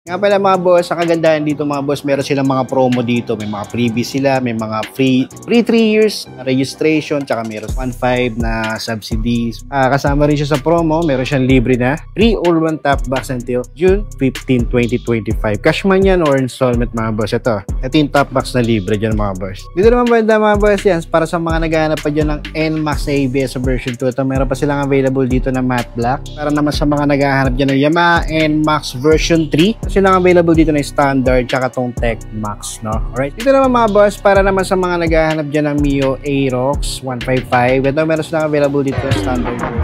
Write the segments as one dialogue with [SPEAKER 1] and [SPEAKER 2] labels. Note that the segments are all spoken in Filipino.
[SPEAKER 1] Nga pala mga boss, ang kagandahan dito mga boss, meron silang mga promo dito. May mga freebies sila, may mga free 3 years registration, tsaka meron 1.5 na subsidies. Kasama rin siya sa promo, meron siyang libre na free Urban Top Box until June 15, 2025. Cash man yan or installment mga boss. Ito yung top box na libre dyan mga boss. Dito naman banda mga boss yan, para sa mga naghahanap pa dyan ng NMAX ABS version 2. Ito meron pa silang available dito na matte black. Para naman sa mga naghahanap dyan ng Yamaha NMAX version 3. Silang available dito na standard tsaka tong Tech Max, no? Alright. Dito naman mga boss, para naman sa mga naghahanap dyan ng Mio Aerox 155. Ito meron silang available dito na standard version.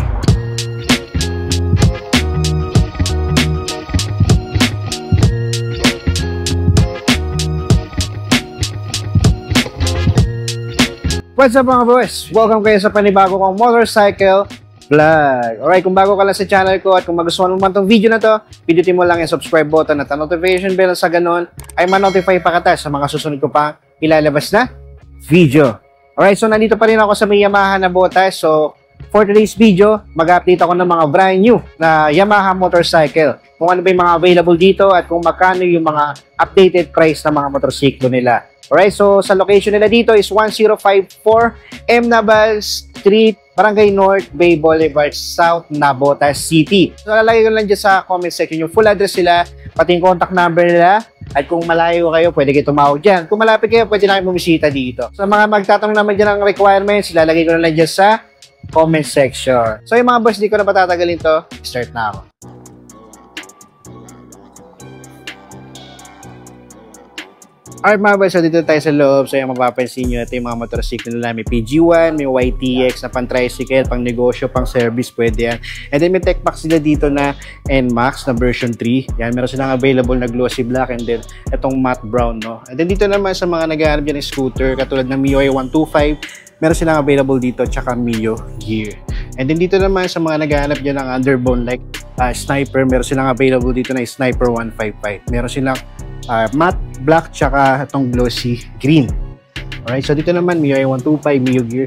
[SPEAKER 1] What's up mga boss? Welcome kayo sa panibago kong motorcycle vlog. Alright, kung bago ka lang sa channel ko at kung magustuhan mo man itong video na to, pindutin mo lang yung subscribe button at ang notification bell sa ganon ay ma-notify pa kita sa mga susunod ko pa ilalabas na video. Alright, so nandito pa rin ako sa may Yamaha na botas. So, for today's video, mag-update ako ng mga brand new na Yamaha motorcycle. Kung ano ba yung mga available dito at kung magkano yung mga updated price ng mga motorsiklo nila. Alright, so sa location nila dito is 1054 M. Nabal Street, Barangay North, Bay Boulevard, South Navotas City. So lalagay ko lang dyan sa comment section yung full address nila, pati yung contact number nila. At kung malayo kayo, pwede kayo tumawag dyan. Kung malapit kayo, pwede na kayo bumisita dito. Sa mga magtatanong naman dyan ng requirements, lalagay ko na lang dyan sa comment section. So yung mga boss, di ko na patatagalin to. Start na ako. Alright mga boys, so dito tayo sa loob. So yung mapapansin nyo, ito yung mga motorcycle nila. May PG1, may YTX na pang tricycle, pang negosyo, pang service, pwede yan. And then may Tech Max sila dito na NMAX na version 3. Yan, meron silang available na glossy black and then itong matte brown, no? And then dito naman sa mga naghahanap dyan ng scooter, katulad ng Mio 125, meron silang available dito, tsaka Mio Gear. And then dito naman sa mga naghahanap dyan ng underbone like Sniper, meron silang available dito na Sniper 155. Meron silang matte black tsaka itong glossy green. Alright, so dito naman Mio 125, Mio Gear.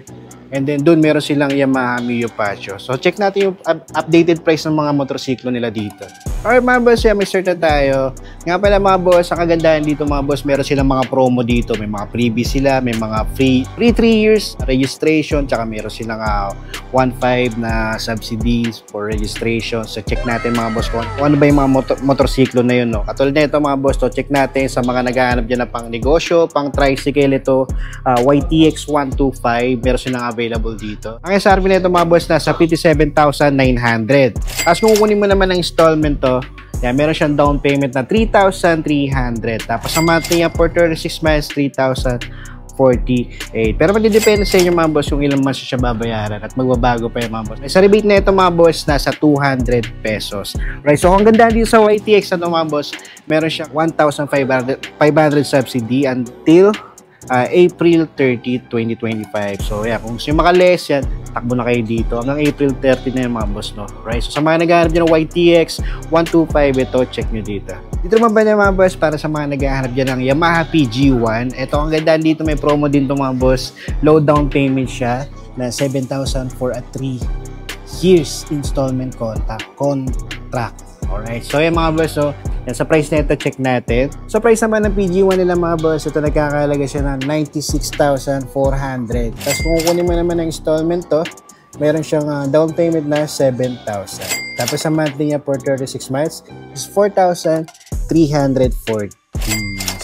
[SPEAKER 1] And then doon meron silang Yamaha Mio Pacho. So check natin yung updated price ng mga motorsiklo nila dito. Alright mga boss, may start na tayo. Nga pala mga boss, ang kagandahan dito mga boss, meron silang mga promo dito. May mga freebies sila, may mga free 3 years registration, tsaka meron silang 1.5 na subsidies for registration. So check natin mga boss kung ano ba yung mga motorsiklo na yun, no? Katulad na ito mga boss, so check natin sa mga naghahanap dyan ng pang negosyo, pang tricycle ito, YTX 125, meron silang available dito. Ang SRP na ito mga boss, nasa 57,900. Tapos kung kukunin mo naman ang installment to, yan, meron siyang down payment na 3,300. Tapos sa monthly niya for 36 months, 3,048. Pero magdidepende sa inyo mga boss kung ilang months siya babayaran at magbabago pa yung mga boss. Sa rebate na ito mga boss, nasa 200 pesos. Right, so kung ganda dito sa YTX na ito mga boss, meron siyang 1,500 subsidy until April 30, 2025. So yeah, kung gusto nyo makaless yan, takbo na kayo dito. Hanggang April 30 na yung mga boss, no? Right? So sa mga naghahanap dyan ng YTX 125, ito, check nyo dito. Dito naman ba mga boss, para sa mga naghahanap dyan ng Yamaha PG1, ito, ang ganda dito, may promo din to mga boss. Low down payment siya na 7,000 for a 3 years installment contract. Alright, so yung mga boss, so yan, sa price na ito, check natin. Sa price naman ng PG1 nila mga boss, ito nagkakalaga siya ng 96,400. Tapos kung kukunin mo naman ng installment to, meron siyang down payment na 7,000. Tapos sa monthly niya for 36 months is 4,340.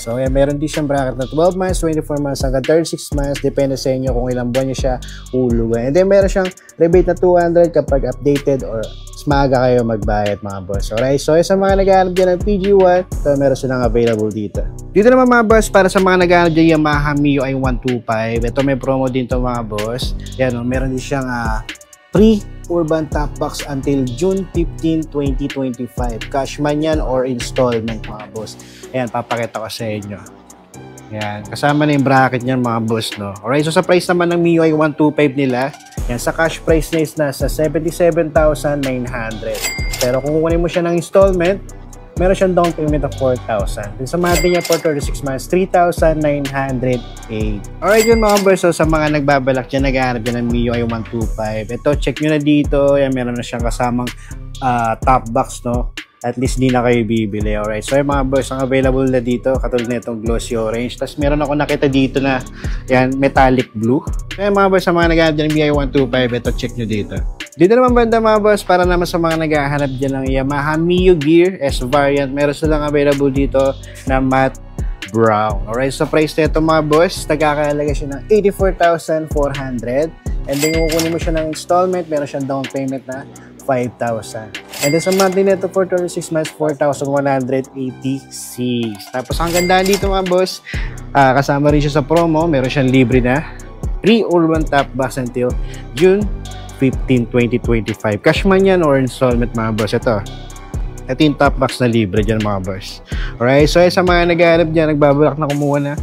[SPEAKER 1] So yan, meron din siyang bracket na 12 months, 24 months, hanggang 36 months. Depende sa inyo kung ilang buwan nyo siya hulugan. And then meron siyang rebate na 200 kapag updated or maaga kayo magbayad mga boss. Alright, so sa mga naghahanap dyan ng PG1, so meron silang available dito. Dito naman mga boss, para sa mga naghahanap dyan Yamaha Mio 125, ito may promo din to mga boss. Yan, meron din siyang free Urban Top Box until June 15, 2025. Cash man yan or installment mga boss. Ayan, papakita ko sa inyo. Yan, kasama na yung bracket niyan mga boss, no? Alright, so sa price naman ng Mio 125 nila, yan, sa cash price na is nasa 77,900. Pero kung kukunin mo siya ng installment, meron siyang down payment of 4,000. Then sa monthly niya for 36 months, 3,908. Alright yun mga boys, so sa mga nagbabalak dyan, naghahanap dyan ng Mio 125. Ito, check nyo na dito. Yan, meron na siyang kasamang top box, no? at least di na kayo bibili. Alright, so yung mga boss, ang available na dito, katulad na itong glossy orange. Tapos meron ako nakita dito na, yan, metallic blue. Kaya mga boss, sa mga naghahanap dyan ng BI-125, ito, check nyo dito. Dito naman banda mga boss, para naman sa mga naghahanap dyan ng Yamaha Mio Gear S variant, meron silang available dito na matte brown. Alright, so price nito mga boss, nagkakahalaga siya ng 84,400. And then kung kukunin mo siya ng installment, meron siyang down payment na 5,000. And then sa monthly nito for 36 months, 4,186. Tapos ang ganda dito mga boss, kasama rin siya sa promo, meron siyang libre na free all-one top box until June 15, 2025. Cash man yan or installment mga boss. Ito yung top box na libre dyan mga boss. Alright, so sa mga naghahanap dyan, nagbabalak na kumuha na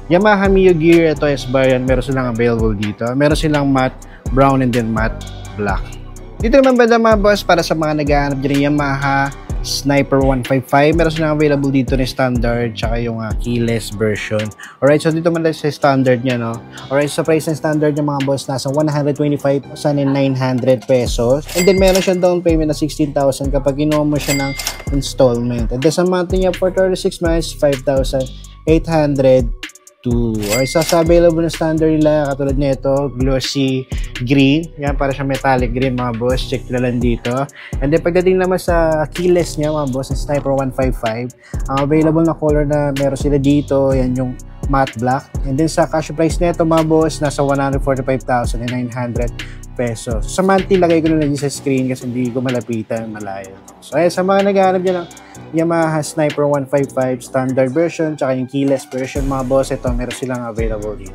[SPEAKER 1] Yamaha Mio Gear, ito S variant, meron silang available dito. Meron silang matte brown and then matte black. Dito naman banda mga boss, para sa mga naghahanap dyan Yamaha Sniper 155, meron silang available dito na standard tsaka yung keyless version. Alright, so dito man sa standard niya, no? Alright, so price ng standard niya mga boss, nasa 125,900 pesos. And then meron siyang down payment na 16,000 kapag kinuha mo siya ng installment. And then sa monthly niya for 36 months, 5,802. Alright, so sa available na standard nila, katulad nito, glossy green. Yan, para siya metallic green mga boss. Check nyo lang dito. And then pagdating naman sa keyless niya mga boss, na Sniper 155, ang available na color na meron sila dito, yan yung matte black. And then sa cash price nito mga boss, nasa 145,900 pesos. Sa monthly, lagay ko na lang sa screen kasi hindi ko malapitan, malayo. So ayan, sa mga naghahanap dyan ng Yamaha Sniper 155 standard version tsaka yung keyless version mga boss, ito meron silang available dito.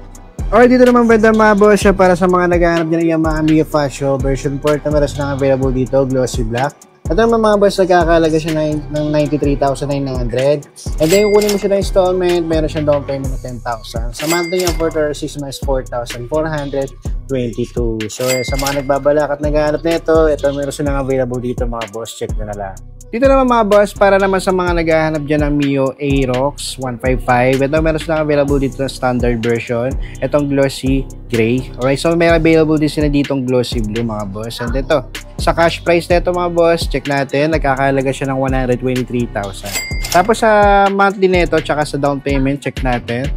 [SPEAKER 1] Alright, dito naman banda mga boss, para sa mga naghahanap dyan ng Yamaha Mio Fascio version 4 na meron silang available dito, glossy black. Ito naman mga boss, nagkakalaga siya ng 93,900. And then kunin mo siya ng installment, meron siyang down payment na 10,000. Sa monthly niya for 36 months, 4,422. So sa mga nagbabalak at naghahanap nito, ito meron silang available dito mga boss, check nyo na lang. Dito naman mga boss, para naman sa mga naghahanap dyan ng Mio Aerox 155, ito meron silang available dito na standard version. Itong glossy gray. Alright, so may available din sila ditong glossy blue mga boss. And ito, sa cash price nito mga boss, check natin, nagkakahalaga siya ng 123,000. Tapos sa monthly nito, tsaka sa down payment, check natin.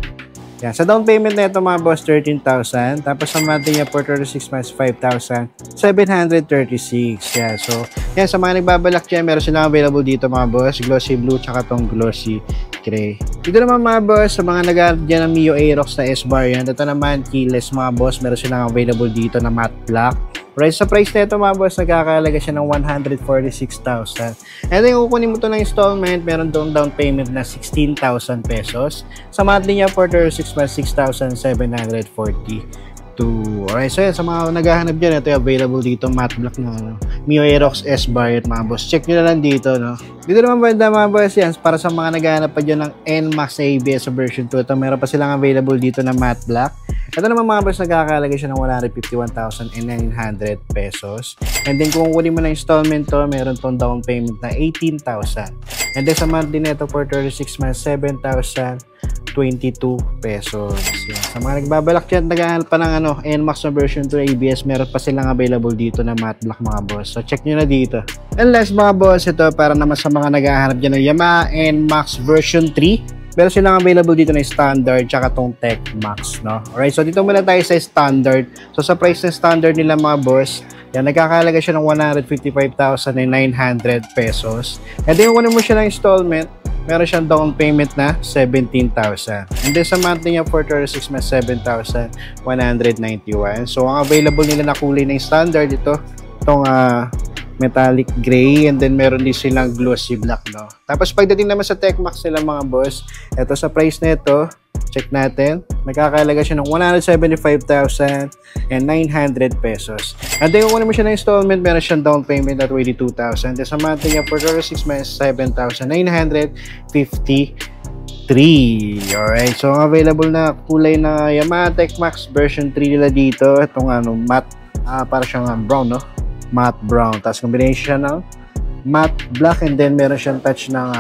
[SPEAKER 1] Yan, sa down payment nito mga boss, 13,000. Tapos sa monthly niya for 36 months, 5,736. Yan, so yan, sa mga nagbabalak dyan, meron silang available dito mga boss, glossy blue tsaka tong glossy gray. Dito naman mga boss, sa mga naghahanap dyan ng Mio Aerox na S variant, ito naman keyless mga boss, meron silang available dito na matte black. Right, sa price nito mga boss, nagkakahalaga siya ng 146,000. And then kukunin mo to ng installment, meron doon down payment na 16,000 pesos. Sa monthly niya for 36 months, 6,742. Alright, so yan, sa mga naghahanap dyan, ito yung available dito, matte black na Mio Aerox S variant mga boss. Check nyo na lang dito, no? Dito naman banda mga boss, yan, para sa mga naghahanap pa dyan ng NMAX ABS version 2, ito meron pa silang available dito na matte black. Ito naman mga boss, nagkakalagay siya ng 151,900 pesos. And then kung kunin mo na installment to, meron tong down payment na 18,000. And then sa monthly nito for 36 months, 7,022 pesos. Yan. Sa mga nagbabalak dyan, naghahanap pa ng NMAX na version 2 ABS, meron pa silang available dito na matte black mga boss. So check nyo na dito. And last mga boss, ito para naman sa mga naghahanap dyan ng Yamaha NMAX version 3. Pero silang available dito na standard tsaka tong Tech Max, no? Alright, so dito muna tayo sa standard. So sa price ng standard nila mga boss, yan, nagkakahalaga siya ng 155,900 pesos. And then kung mo siya ng installment, meron siyang down payment na 17,000. And then sa monthly niya for 36 months, 7,191. So ang available nila na kulay ng standard ito, itong metallic gray, and then meron din silang glossy black, no? Tapos pagdating naman sa Tech Max nila mga boss, eto sa price nito, check natin, nagkakahalaga siya ng 175,900 pesos. And then kung mo siya ng installment, meron siyang down payment na 22,000. Then sa monthly niya for 36 months, 7,953. Alright, so ang available na kulay na Yamaha Tech Max version 3 nila dito, itong matte, para siyang brown, no? Matte brown, tapos combination siya ng matte black, and then meron siyang touch ng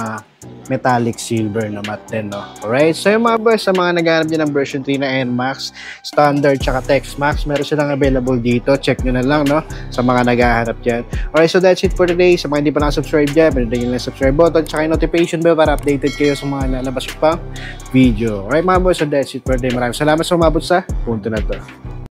[SPEAKER 1] metallic silver na matte din, no? Alright, so yung mga boss, sa mga naghahanap din ng version 3 na NMAX, Standard, tsaka Tex Max, meron silang available dito. Check nyo na lang, no? Sa mga naghahanap dyan. Alright, so that's it for today. Sa mga hindi pa nakasubscribe dyan, pinundan nyo lang subscribe button, tsaka yung notification bell para updated kayo sa mga lalabas pa video. Alright mga boss, so that's it for today. Maraming salamat sa umabot sa punto na to.